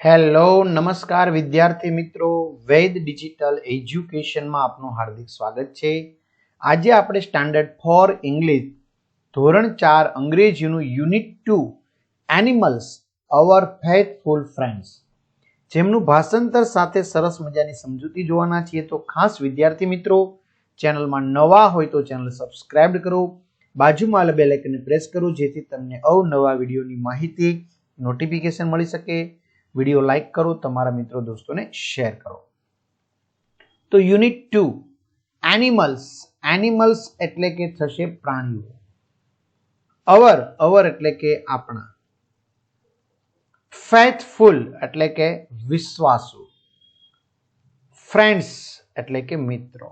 Hello નમસ્કાર વિદ્યાર્થી મિત્રો, વૈદ ડિજિટલ એજ્યુકેશનમાં આપનું હાર્દિક સ્વાગત છે. આજે આપણે સ્ટાન્ડર્ડ 4 ઇંગ્લિશ ધોરણ 4 અંગ્રેજીનું યુનિટ 2 એનિમલ્સ અવર ફેથફુલ ફ્રેન્ડ્સ જેમનું ભાષાંતર સાથે સરસ મજાની સમજૂતી જોવાના છીએ. તો ખાસ વિદ્યાર્થી મિત્રો, ચેનલમાં નવા હોય તો ચેનલ સબસ્ક્રાઇબ કરો, બાજુમાં આવેલ બેલ આઇકનને પ્રેસ કરો જેથી તમને અવનવા વિડીયોની માહિતી નોટિફિકેશન મળી શકે. વિડીયો લાઈક કરો, તમારા મિત્રો દોસ્તોને શેર કરો. તો યુનિટ 2 એનિમલ્સ. એનિમલ્સ એટલે કે થશે પ્રાણીઓ. અવર એટલે કે આપણા. ફેથફુલ એટલે કે વિશ્વાસુ. ફ્રેન્ડ્સ એટલે કે મિત્રો.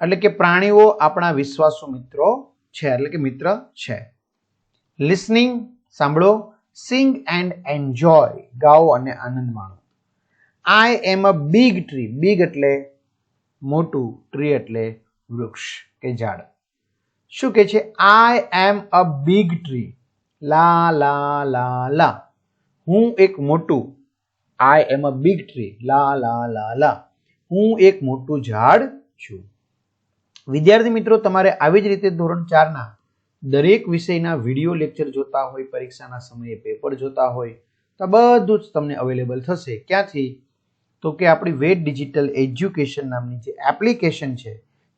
એટલે કે પ્રાણીઓ આપણા વિશ્વાસુ મિત્રો છે, એટલે કે મિત્ર છે. લિસનિંગ સાંભળો, સિંગ એન્ડ એન્જોય ગાઓ અને આનંદ માણો. આઈ એમ અ બિગ ટ્રી. બિગ એટલે મોટું, ટ્રી એટલે વૃક્ષ કે ઝાડ. શું કે છે? આઈ એમ અ બિગ ટ્રી. લા લા લા લા. હું એક મોટું. આઈ એમ અ બિગ ટ્રી. લા લા લા લા. હું એક મોટું ઝાડ છું. વિદ્યાર્થી મિત્રો, તમારે આવી જ રીતે ધોરણ 4 ના દરેક વિષયના વિડીયો લેક્ચર જોતા હોય, પરીક્ષાના સમયે પેપર જોતા હોય તો બધું જ તમને અવેલેબલ થશે. ક્યાંથી? તો કે આપણી વેદ ડિજિટલ એજ્યુકેશન નામની જે એપ્લિકેશન છે,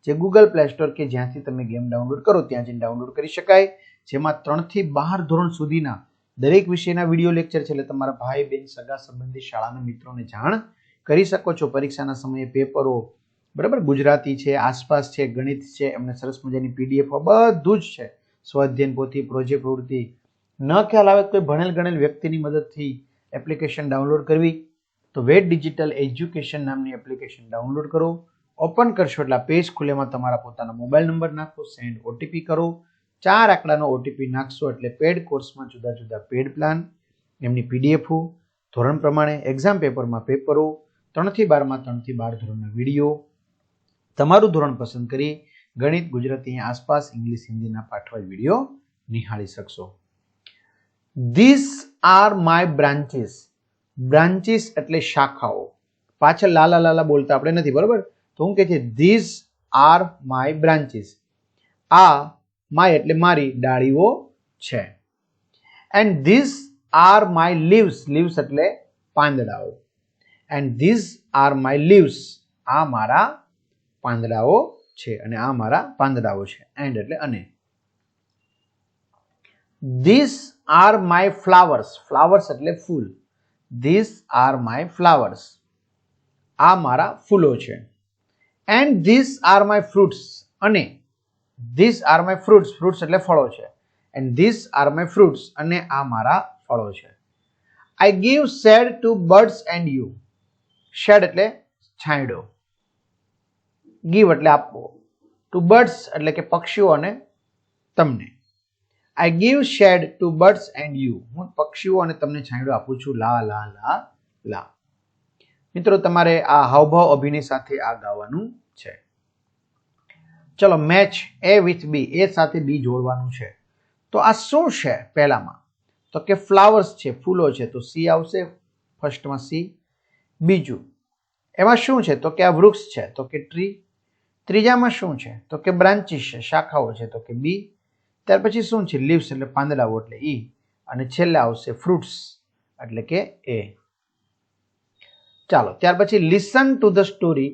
જે ગૂગલ પ્લે સ્ટોર કે જ્યાંથી તમે ગેમ ડાઉનલોડ કરો ત્યાં જઈને ડાઉનલોડ કરી શકાય. જેમાં 3 થી 12 ધોરણ સુધીના દરેક વિષયના વિડીયો લેક્ચર છે, એટલે તમારા ભાઈ બહેન સગા સંબંધી શાળાના મિત્રોને જાણ કરી શકો છો. પરીક્ષાના સમયે પેપરો, બરાબર, ગુજરાતી છે, આસપાસ છે, ગણિત છે, એમને સરસ મજાની પીડીએફ બધું જ છે. સ્વાધ્યાયન પોથી, પ્રોજેક્ટ પ્રવૃત્તિ. ન ખ્યાલ આવે કોઈ ભણેલ ગણેલ વ્યક્તિની મદદથી એપ્લિકેશન ડાઉનલોડ કરવી તો વેદ ડિજિટલ એજ્યુકેશન નામની એપ્લિકેશન ડાઉનલોડ કરો. ઓપન કરશો એટલે પેજ ખુલેમાં તમારા પોતાના મોબાઈલ નંબર નાખો, સેન્ડ ઓટીપી કરો. 4 આંકડાનો ઓટીપી નાખશો એટલે પેડ કોર્સમાં જુદા જુદા પેડ પ્લાન, એમની પીડીએફ, ધોરણ પ્રમાણે એક્ઝામ પેપરમાં પેપરો, 3 થી 12 માં 3 થી 12 ધોરણના વિડીયો, તમારું ધોરણ પસંદ કરી ગણિત, ગુજરાતી, આસપાસ, ઇંગ્લિશ, હિન્દીના પાઠવાય વિડીયો નિહાળી શકશો. This are my branches. Branches એટલે શાખાઓ. પાછળ લાલા લાલા બોલતા આપણે નથી, બરોબર? તો હું કહે છે ધીસ આર માય બ્રાન્ચીસ. આ માય એટલે મારી ડાળીઓ છે. And these are my leaves. Leaves એટલે પાંદડાઓ. And these are my leaves. આ મારા પાંદડાઓ છે અને આ મારા પાંદડાઓ છે. એન્ડ એટલે અને. These are my flowers. Flowers એટલે ફૂલ. These are my flowers. આ મારા ફૂલો છે. And these are my fruits. અને these are my fruits. Fruits એટલે ફળો છે. And these are my fruits. અને આ મારા ફળો છે. I give shade to birds and you. Shade એટલે છાંયડો. ગીવ એટલે આપવો. ટુ બર્ડ્સ એટલે કે પક્ષીઓ અને તમને. I give shade to birds and you. હું પક્ષીઓ અને તમને છાંયડો આપું છું. લા લા લા લા. મિત્રો, તમારે આ હાવભાવ અભિનય સાથે આ ગાવાનું છે. ચલો, મેચ એ વિથ બી. એ સાથે બી જોડવાનું છે. તો આ શું છે? પહેલામાં તો કે ફ્લાવર્સ છે, ફૂલો છે, તો સી આવશે ફર્સ્ટમાં, સી. બીજું એમાં શું છે? તો કે આ વૃક્ષ છે, તો કે ટ્રી. ત્રીજામાં શું છે? તો કે બ્રાન્ચીસ છે, શાખાઓ છે, તો કે બી. ત્યાર પછી શું છે? લીવ્સ એટલે પાંદડાઓ એટલે ઈ. અને છેલ્લે આવશે ફ્રૂટ્સ એટલે કે એ. ચાલો, ત્યાર પછી લિસન ટુ ધ સ્ટોરી.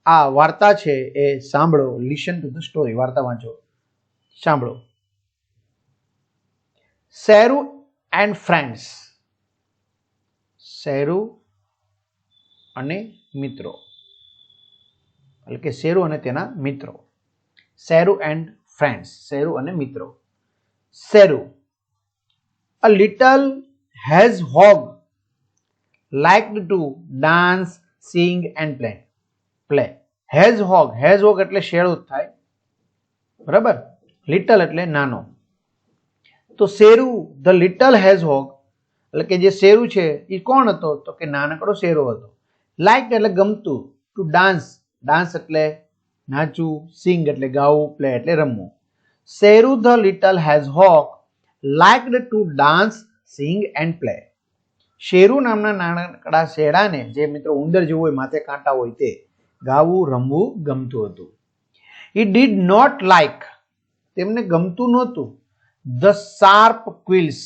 આ વાર્તા છે એ સાંભળો. લિસન ટુ ધ સ્ટોરી, વાર્તા વાંચો, સાંભળો. Sheru and friends. શેરુ અને મિત્રો, એટલે કે શેરુ અને તેના મિત્રો. Sheru and friends. શેરુ અને મિત્રો. Sheru. A little hedgehog liked to dance, sing and play. Hedgehog. Hedgehog એટલે શેરુ થાય, બરાબર? લિટલ એટલે નાનો. તો શેરુ, ધ લિટલ હેઝહોગ, એટલે કે જે શેરુ છે એ કોણ હતો? તો કે નાનકડો શેરો હતો. લાઇક એટલે ગમતું. To dance. ડાન્સ એટલે નાચવું. સિંગ એટલે ગાવું. પ્લે એટલે રમવું. Sheru the little hedgehog liked to dance, sing and play. Sheru નામના નાનકડા શેડાને, જે મિત્રો ઉંદર જેવું હોય, માથે કાંટા હોય, તે ગાવું રમવું ગમતું હતું. He did not like, તેમને ગમતું નહોતું, the sharp quills,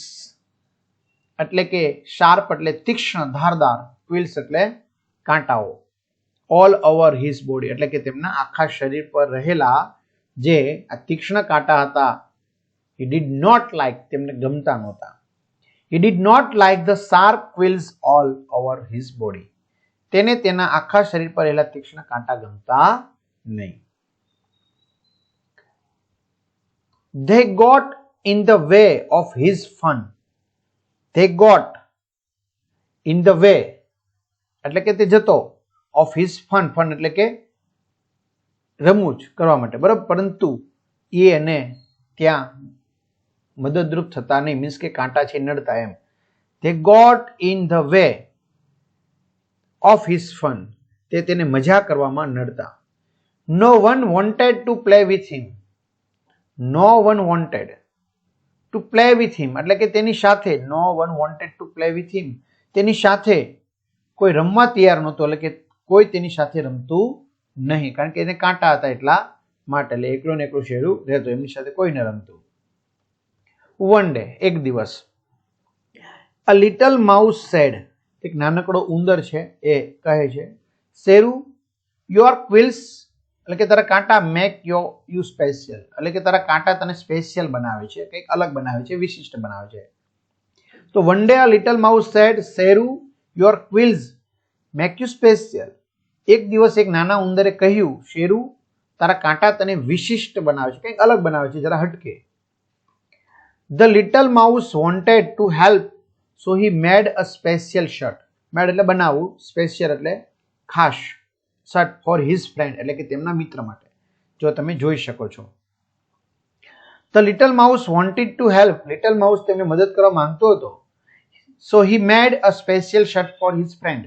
એટલે કે શાર્પ એટલે તીક્ષ્ણ ધારદાર, quills એટલે કાંટાઓ, all over his body એટલે કે તેમના આખા શરીર પર રહેલા જે આ તીક્ષ્ણ કાંટા હતા. He did not like, તેમને ગમતા નહોતા. He did not like the sharp quills all over his body. તેને તેના આખા શરીર પર રહેલા તીક્ષ્ણ કાંટા ગમતા નહીં. They got in the way of his fun. They got in the way એટલે કે તે જતો, of his fun, fun એટલે કે રમૂજ કરવા માટે, બરાબર, પરંતુ એ એને ત્યાં મદદરૂપ થતા નહીં, મીન્સ કે કાંટા છે નડતા એમ. They got in the way of his fun, તે તેને મજા કરવામાં નડતા. No one wanted to play with him. No one wanted to play with him એટલે કે તેની સાથે, no one wanted to play with him, તેની સાથે કોઈ રમવા તૈયાર નહોતો, એટલે કે કોઈ તેની સાથે રમતું નહીં, કારણ કે એને કાંટા હતા એટલા માટે, એટલે એકલો ને એકલો શેરુ રહેતો, એમની સાથે કોઈ ન રમતું. One day, એક દિવસ, a little mouse said, એક નાનકડો ઉંદર છે એ કહે છે, શેરુ, your quills એટલે કે તારા કાંટા મેક યુ સ્પેશિયલ એટલે કે તારા કાંટા તને સ્પેશિયલ બનાવે છે, કંઈક અલગ બનાવે છે, વિશિષ્ટ બનાવે છે. તો one day a little mouse said, Sheru, your quills make you special. એક દિવસ એક નાના ઉંદરે કહ્યું, શેરુ, તારા કાંટા તને વિશિષ્ટ બનાવે છે, કંઈક અલગ બનાવે છે, જરા હટકે. The little mouse wanted to help, so he made a special shirt. Made એટલે બનાવવું, special એટલે ખાસ, shirt for his friend એટલે કે તેમના મિત્ર માટે. જો તમે જોઈ શકો છો. The little mouse wanted to help. Little mouse તેમને મદદ કરવા માંગતો હતો. So he made a special shirt for his friend.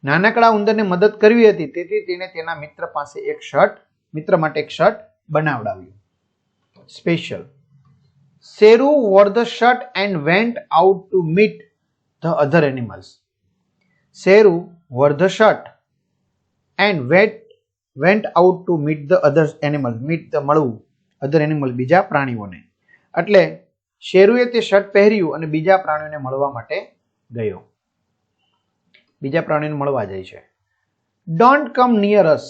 નાનકડા ઉંદરને મદદ કરવી હતી, તેથી તેણે તેના મિત્ર પાસે એક શર્ટ, મિત્ર માટે એક શર્ટ બનાવડાવ્યું. Special. Sheru wore the shirt and went out to meet the other animals. Sheru wore the shirt and went out to meet the other animals. Meet the મળવું, other animals બીજા પ્રાણીઓને. એટલે શેરુએ તે શર્ટ પહેર્યું અને બીજા પ્રાણીઓને મળવા માટે ગયો. બીજા પ્રાણીઓને મળવા જાય છે. Don't come near us.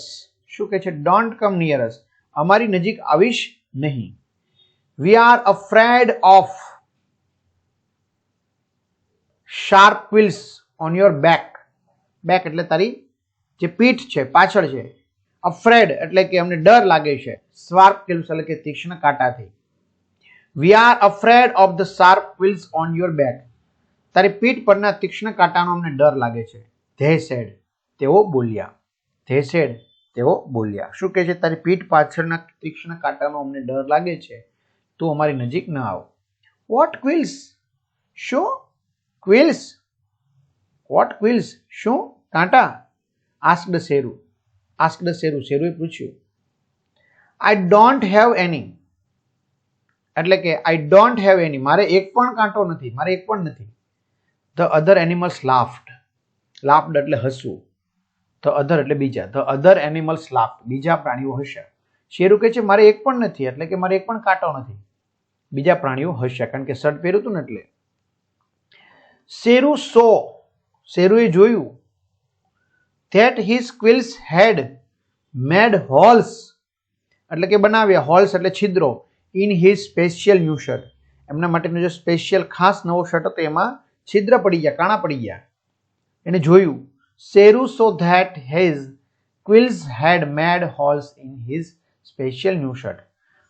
શું કહે છે? Don't come near us. અમારી નજીક આવીશ નહીં. We are afraid of sharp quills on your back. Back એટલે તારી જે પીઠ છે, પાછળ છે. Afraid એટલે કે અમને ડર લાગે છે. Sharp quills એટલે કે તીક્ષ્ણ કાંટાથી. We are afraid of the sharp quills on your back. તારી પીઠ પરના તીક્ષ્ણ કાંટાનો અમને ડર લાગે છે. They said, તેઓ બોલ્યા. They said, તેઓ બોલ્યા. શું કહે છે? તારી પીઠ પાછળના તીક્ષ્ણ કાંટાનો અમને ડર લાગે છે, તું અમારી નજીક ન આવ. What quills? શું? Quills? What quills? શું? કાંટા? Asked શેરુ. Asked શેરુ. શેરુએ પૂછ્યું. I don't have any. એટલે કે I don't have any. મારે એક પણ કાંટો નથી. મારે એક પણ નથી. The other animals laughed. Laughed એટલે હસવું. The other એટલે બીજા. The other animals laughed. બીજા પ્રાણીઓ હસ્યા. શેરુ કહે છે મારે એક પણ નથી, એટલે કે મારે એક પણ કાંટો નથી. બીજા પ્રાણીઓ હસ્યા, કારણ કે શર્ટ પહેર્યું હતું ને એટલે. શેરુ saw. શેરુએ જોયું. That his quills had made holes. એટલે કે બનાવ્યા. હોલ્સ એટલે છિદ્રો. In his special new shirt. એમના માટેનો જે સ્પેશિયલ ખાસ નવો શર્ટ હતો એમાં છિદ્ર પડી ગયા, કાણા પડી ગયા. એને જોયું. Sheru saw that his quills had made holes in his special new shirt.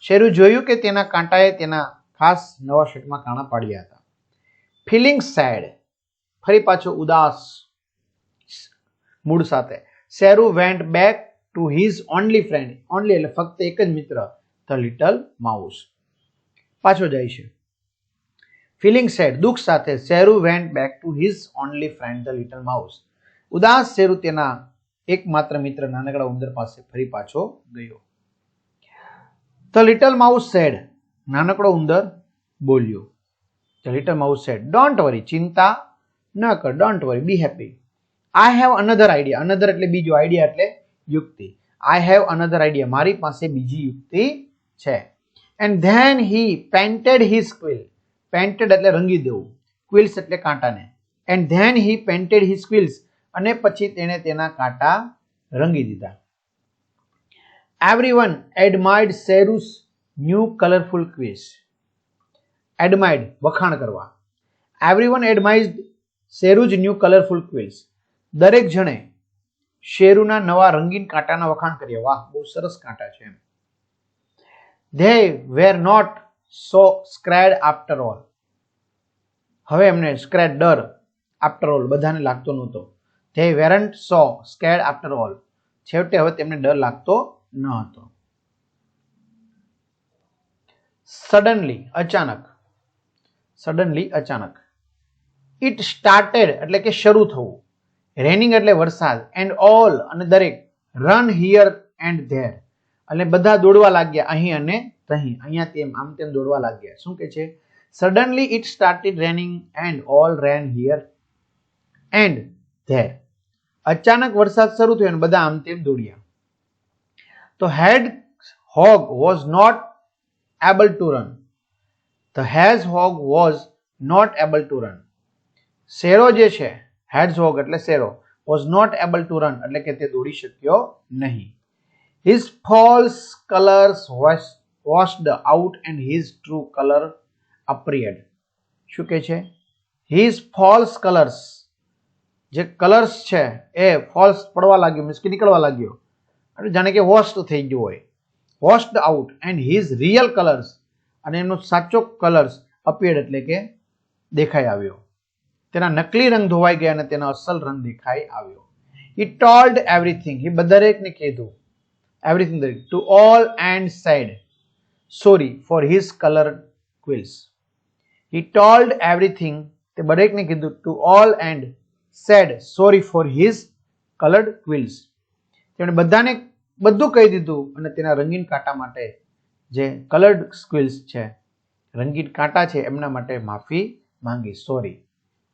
Sheru જોયું કે તેના કાંટાએ તેના ખાસ નવા શર્ટમાં કાણા પાડ્યા હતા. Feeling sad. ફરી પાછો ઉદાસ મૂડ સાથે. Sheru went back to his only friend. Only એટલે ફક્ત એક જ મિત્ર, the little mouse. પાછો જાય છે. Feeling sad, દુઃખ સાથે, Sheru went back to his only friend, the little mouse. ઉદાસ શેરુ તેના એકમાત્ર મિત્ર નાનકડા ઉંદર પાસે ફરી પાછો ગયો. The little mouse said. નાનકડો ઉંદર બોલ્યો. The little mouse said, don't worry. ચિંતા ન કર, don't worry, B happy. I have another idea, another એટલે બીજો, આઈડિયા એટલે યુક્તિ. આઈ હેવ અનધર આઈડિયા, મારી પાસે બીજી યુક્તિ છે. And then he painted his quill, painted એટલે રંગી દેવું, ક્વિલ્સ એટલે કાંટાને. And then he painted his quills, અને પછી તેણે તેના કાંટા રંગી દીધા. Everyone admired Sheru's new colourful quills. Admired વખાણ કરવા. Everyone admired Sheru's new colourful quills. દરેક જણે શેરુના નવા રંગીન કાંટાના વખાણ કર્યા. વાહ, બહુ સરસ કાંટા છે એમ. They were not so scared after all. હવે એમને સ્ક્રેડ ડર, after all બધાને લાગતો નહોતો. They weren't so scared after all. છેવટે હવે તેમને ડર લાગતો ન હતો. Suddenly અચાનક, suddenly અચાનક. It started એટલે કે શરૂ થવું. Raining એટલે વરસાદ. And all અને દરેક. Run here and there. એટલે બધા દોડવા લાગ્યા અહીં અને તહીં, અહીંયા તેમ આમ તેમ દોડવા લાગ્યા. શું કે છે? Suddenly it started raining and all ran here and there. અચાનક વરસાદ શરૂ થયો અને બધા આમ તેમ દોડ્યા. તો hedgehog was not able to run. The hedgehog was not able to run. શેરો જે છે, hedgehog એટલે શેરો, was not able to run એટલે કે તે દોડી શક્યો નહીં. His false colors washed out and his true color appeared. શું કહે છે? His false colors, જે કલર્સ છે એ ફોલ્સ પડવા લાગ્યો, મીન્સ કે નીકળવા લાગ્યો, અને જાણે કે વોશ્ડ થઈ ગયો હોય. washed out and his real colors, અને એનો સાચો કલર્સ appeared એટલે કે દેખાઈ આવ્યો. તેના નકલી રંગ ધોવાઈ ગયા અને તેનો અસલ રંગ દેખાઈ આવ્યો. He told everything, he દરેકને કીધું, everything to all and said sorry for his colored quills. He told everything, તે દરેકને કીધું, to all and said sorry for his colored quills. તેમણે બધાને બધું કહી દીધું અને તેના રંગીન કાંટા માટે, જે કલર્ડ ક્વિલ્સ છે, રંગીન કાંટા છે, એમના માટે માફી માંગી. સોરી,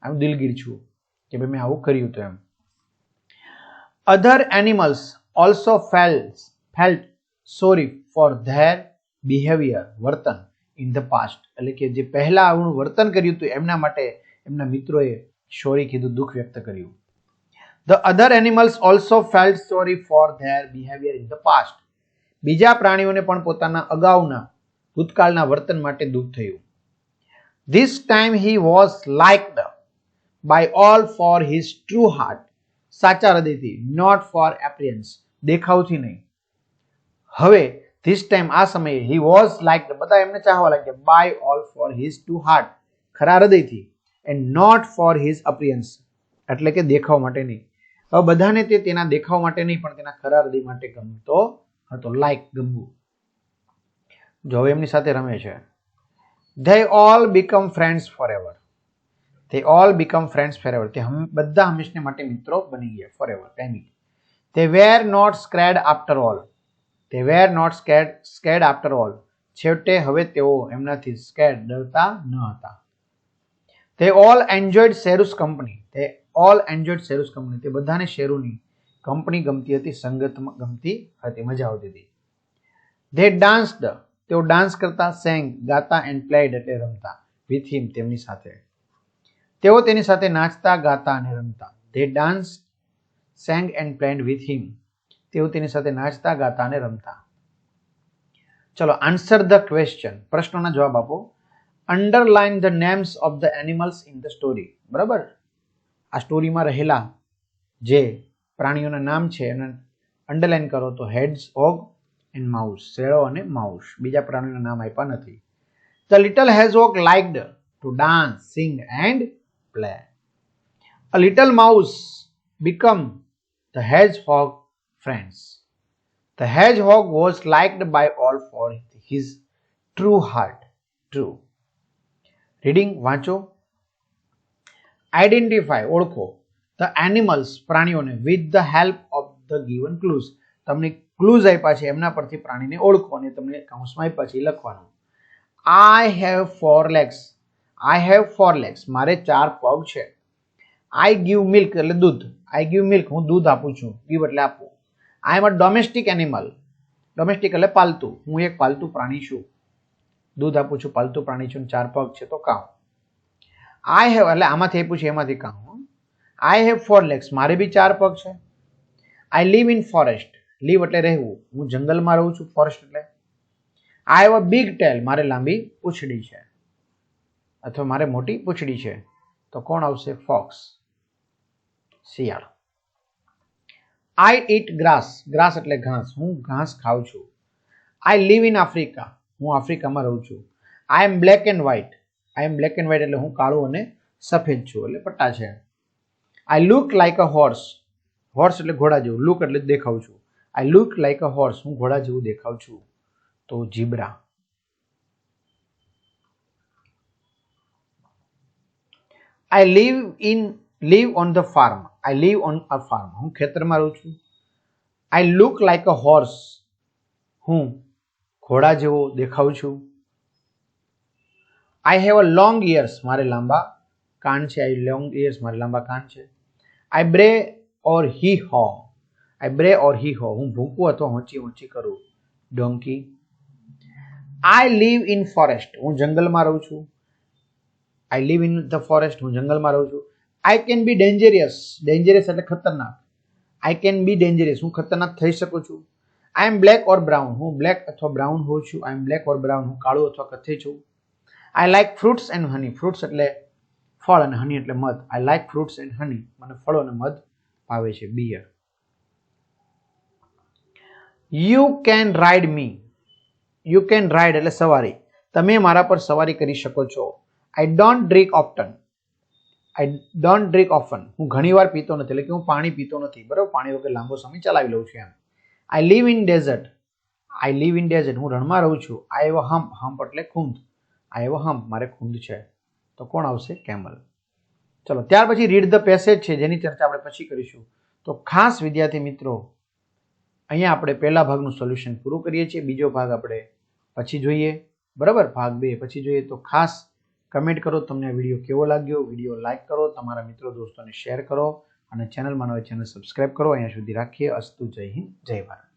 આમ દિલગીર છું કે ભાઈ મેં આવું કર્યું હતું એમ. Other animals also felt sorry for their behavior, વર્તન in the past. એટલે કે જે પહેલા આવું વર્તન કર્યું હતું એમના માટે એમના મિત્રોએ સોરી કીધું, દુઃખ વ્યક્ત કર્યું. The other animals also felt sorry for their behavior in the past. બીજા પ્રાણીઓને પણ પોતાના અગાઉના ભૂતકાળના વર્તન માટે દુઃખ થયું. This time he was liked by all for his true heart. સાચા હૃદયથી, not for appearance, દેખાવથી નહીં. હવે this time આ સમયે he was liked, બધા એમને ચાહવા લાગ્યા, by all for his true heart, ખરા હૃદયથી, and not for his appearance, એટલે કે દેખાવ માટે નહીં. હવે બધાને તે તેના દેખાવ માટે નહીં પણ તેના ખરા હૃદય માટે ગમતો હતો. લાઈક, ગમવું. જો હવે એમની સાથે રમે છે. They all become friends forever. They all become friends forever. તે બધા હંમેશને માટે મિત્રો બની ગયા. forever, કાયમી. They were not scared after all. They were not scared after all. છેવટે હવે તેઓ એમનાથી scared, ડરતા ન હતા. They all enjoyed શેરુ's company. They all enjoyed શેરુ's company. તે બધાને શેરુની કંપની ગમતી હતી, સંગત ગમતી હતી, મજા આવતી હતી. They danced, તેઓ ડાન્સ કરતા, sang ગાતા, and played એટલે રમતા, with him તેમની સાથે. તેઓ તેની સાથે નાચતા, ગાતા અને રમતા. They danced, sang and played with him. તેઓ તેની સાથે નાચતા, ગાતા અને રમતા. ચલો, આન્સર ધ ક્વેશ્ચન, પ્રશ્નોના જવાબ આપો. Underline the names of the animals in the story. બરાબર, આ સ્ટોરીમાં રહેલા જે પ્રાણીઓના નામ છે એને અંડરલાઇન કરો. તો હેડ્જહોગ એન્ડ માઉસ, શેરો અને માઉસ, બીજા પ્રાણીઓના નામ આપ્યા નથી. The little hedgehog liked to dance, sing and play. A little mouse became the hedgehog friends. The hedgehog was liked by all for his true heart. True. Reading, વાંચો. Identify, ઓળખો. The animals, પ્રાણીઓને, with the help of the given clues. તમને clues આપ્યા છે એમના પરથી પ્રાણીને ઓળખો અને તમને કૌંસમાં આપ્યા છે લખવાનું. I have 4 legs. I have 4 legs. મારે 4 પગ છે. આઈ ગીવ મિલ્ક એટલે દૂધ. આઈ ગીવ મિલ્ક, હું દૂધ આપું છું. ગીવ એટલે આપવું. આઈ એમ અ ડોમેસ્ટિક એનિમલ. ડોમેસ્ટિક એટલે પાલતુ. હું એક પાલતુ પ્રાણી છું. દૂધ આપું છું, પાલતુ પ્રાણી છું, 4 પગ છે તો કાઉ. આઈ હેવ એટલે આમાંથી આપ્યું છે એમાંથી કાઉ. I have 4 legs. મારે બી 4 પગ છે. આઈ લીવ ઇન ફોરેસ્ટ. લીવ એટલે રહેવું. હું જંગલમાં રહું છું. ફોરેસ્ટ એટલે. આઈ હેવ અ બિગ ટેલ. મારે લાંબી પૂંછડી છે અથવા મારે મોટી પૂંછડી છે. તો કોણ આવશે? ફોક્સ, શિયાળ. I eat grass. ગ્રાસ એટલે ઘાસ. હું ઘાસ ખાઉં છું. I live in Africa. હું આફ્રિકામાં રહું છું. I am black and white. I am black and white એટલે હું કાળું અને સફેદ છું એટલે પટ્ટા છે. I look like a horse. Horse એટલે ઘોડા જેવું. લુક એટલે દેખાઉં છું. I look like a horse. હું ઘોડા જેવું દેખાઉં છું. તો zebra. I live on the farm. I live on a farm. હું ખેતરમાં રહું છું. I look like a horse. હું ઘોડા જેવો દેખાઉં છું. I have a long ears. મારે લાંબા કાન છે. I long ears. મારે લાંબા કાન છે. આઈ બ્રે ઓર હી હો. આઈ બ્રે ઓર હી હો. હું ભૂકું અથવા હોંચી હોંચી કરું. Donkey. I live in forest. હું જંગલમાં રહું છું. I live in the forest. હું જંગલમાં રહું છું. આઈ કેન બી ડેન્જરિયસ. ડેન્જરિયસ એટલે ખતરનાક. I can be dangerous. હું ખતરનાક થઈ શકું છું. I am black or brown. હું બ્લેક અથવા બ્રાઉન હોઉં છું. I am black or brown. હું કાળું અથવા કથ્થઈ છું. I like fruits and honey. Fruits એટલે ફળ અને હની એટલે મધ. I like fruits and honey. મને ફળો અને મધ ભાવે છે. Bear. You can ride me. You can ride એટલે સવારી. તમે મારા પર સવારી કરી શકો છો. I don't drink often. I don't drink often. હું ઘણી વાર પીતો નથી એટલે કે હું પાણી પીતો નથી. બરાબર, પાણી વગર લાંબો સમય ચલાવી લઉં છું એમ. I live in desert. I live in desert. હું રણમાં રહું છું. I have a hump. Hump એટલે ખૂંદ. આઈ હેવ અ હમ્પ. મારે ખૂંદ છે. તો કોણ આવશે? કેમલ. ચલો ત્યાર પછી રીડ ધ પેસેજ છે જેની ચર્ચા આપણે પછી કરીશું. તો ખાસ વિદ્યાર્થી મિત્રો અહીંયા આપણે પહેલા ભાગનું સોલ્યુશન પૂરું કરીએ છીએ. બીજો ભાગ આપણે પછી જોઈએ. બરાબર, ભાગ 2 પછી જોઈએ. તો ખાસ કમેન્ટ કરો તમને આ વિડીયો કેવો લાગ્યો. વિડીયો લાઈક કરો, તમારા મિત્રો દોસ્તોને શેર કરો અને ચેનલમાં નવા ચેનલ સબસ્ક્રાઇબ કરો. અહીંયા સુધી રાખીએ. અસ્તુ. જય હિન્દ, જય ભારત.